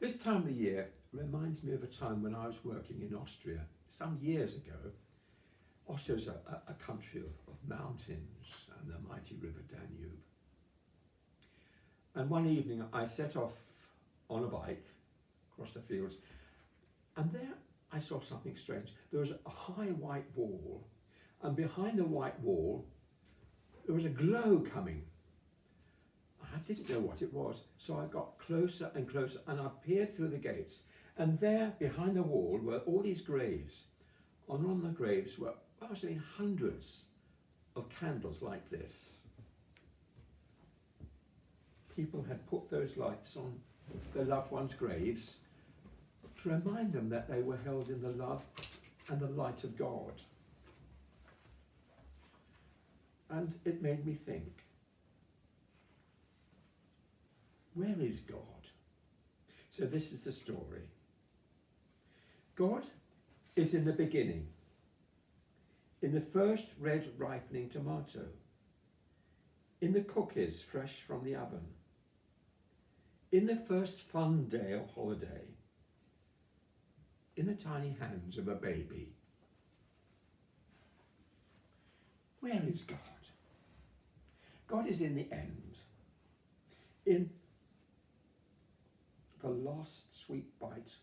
This time of the year reminds me of a time when I was working in Austria some years ago. Austria is a country of mountains and the mighty river Danube. And one evening I set off on a bike across the fields, and there I saw something strange. There was a high white wall, and behind the white wall there was a glow coming. I didn't know what it was, so I got closer and closer, and I peered through the gates, and there behind the wall were all these graves, and on the graves were, hundreds of candles like this. People had put those lights on their loved ones' graves to remind them that they were held in the love and the light of God. And it made me think, where is God? So this is the story. God is in the beginning, in the first red ripening tomato, in the cookies fresh from the oven, in the first fun day of holiday, in the tiny hands of a baby. Where is God? God is in the end, in the last sweet bite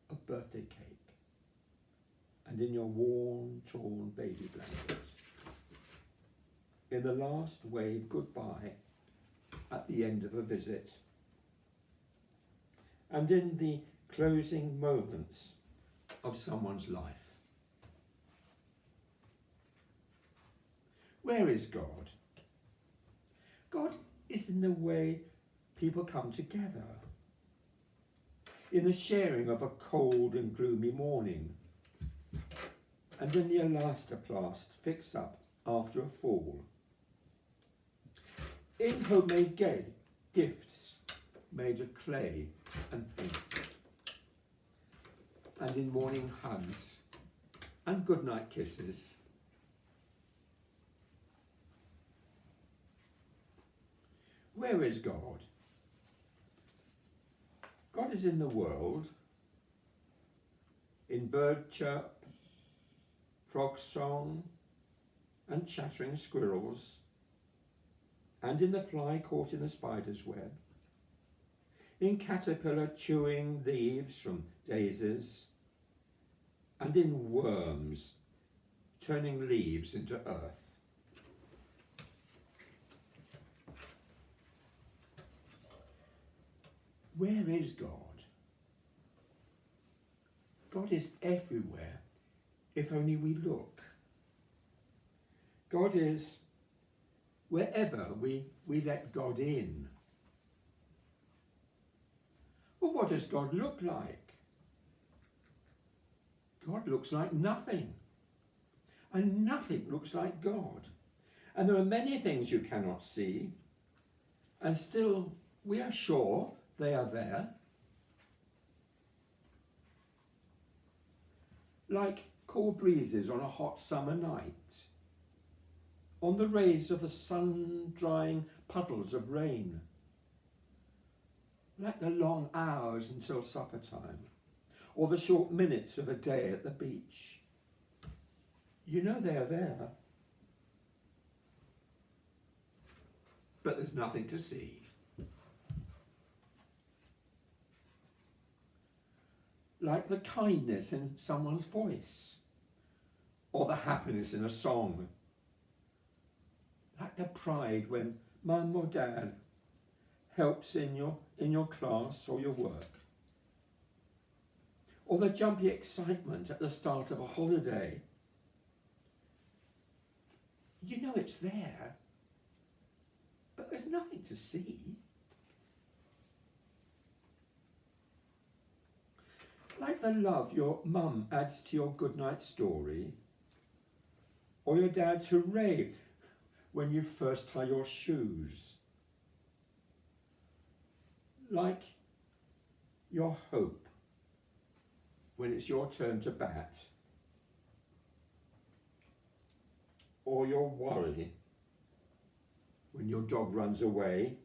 of birthday cake, and in your worn, torn baby blanket, in the last wave goodbye at the end of a visit, and in the closing moments of someone's life. Where is God? God is in the way people come together, in the sharing of a cold and gloomy morning, and in the elastoplast fixed up after a fall, in homemade gifts made of clay and paint, and in morning hugs and goodnight kisses. Where is God? God is in the world, in bird chirp, frog song, and chattering squirrels, and in the fly caught in the spider's web, in caterpillar chewing leaves from daisies, and in worms turning leaves into earth. Where is God? God is everywhere, if only we look. God is wherever we let God in. Well, what does God look like? God looks like nothing, and nothing looks like God. And there are many things you cannot see, and still we are sure they are there. Like cool breezes on a hot summer night, on the rays of the sun drying puddles of rain, like the long hours until supper time, or the short minutes of a day at the beach. You know they are there, but there's nothing to see. Like the kindness in someone's voice, or the happiness in a song. Like the pride when mum or dad helps in your class or your work. Or the jumpy excitement at the start of a holiday. You know it's there, but there's nothing to see. Like the love your mum adds to your goodnight story, or your dad's hooray when you first tie your shoes. Like your hope when it's your turn to bat, or your worry when your dog runs away.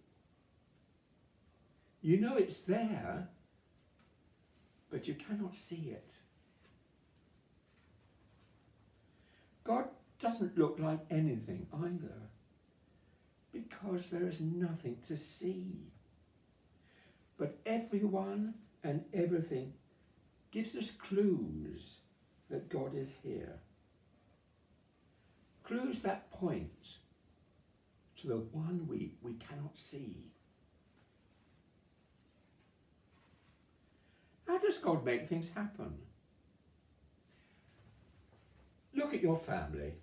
You know it's there, but you cannot see it. God doesn't look like anything either, because there is nothing to see. But everyone and everything gives us clues that God is here. Clues that point to the one we cannot see. How does God make things happen? Look at your family.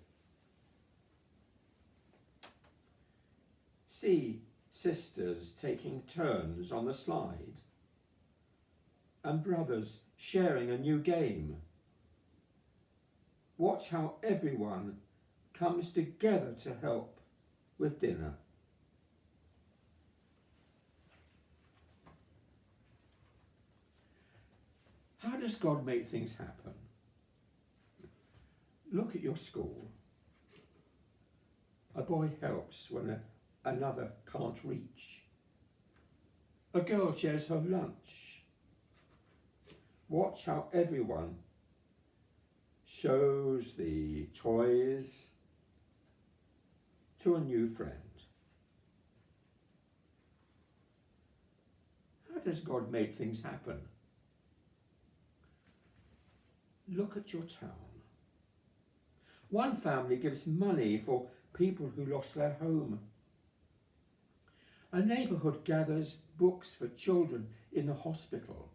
See sisters taking turns on the slide, and brothers sharing a new game. Watch how everyone comes together to help with dinner. How does God make things happen? Look at your school. A boy helps when another can't reach. A girl shares her lunch. Watch how everyone shows the toys to a new friend. How does God make things happen? Look at your town. One family gives money for people who lost their home. A neighbourhood gathers books for children in the hospital.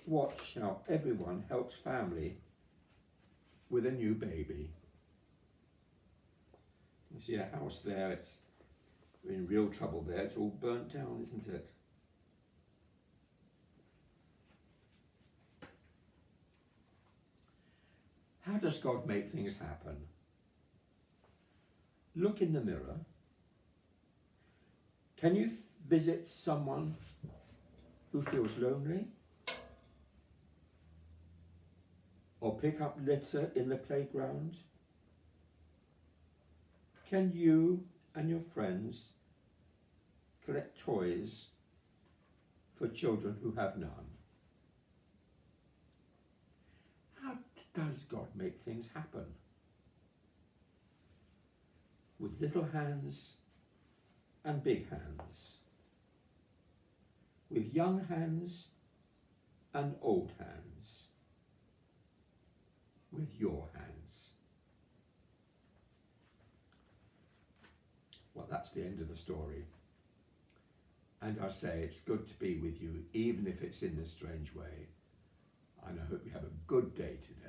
Watch how everyone helps family with a new baby. You see a house there, it's in real trouble there. It's all burnt down, isn't it? How does God make things happen? Look in the mirror. Can you visit someone who feels lonely? Or pick up litter in the playground? Can you and your friends collect toys for children who have none? How does God make things happen? With little hands and big hands. With young hands and old hands. With your hands. Well, that's the end of the story. And I say it's good to be with you, even if it's in this strange way. And I hope you have a good day today.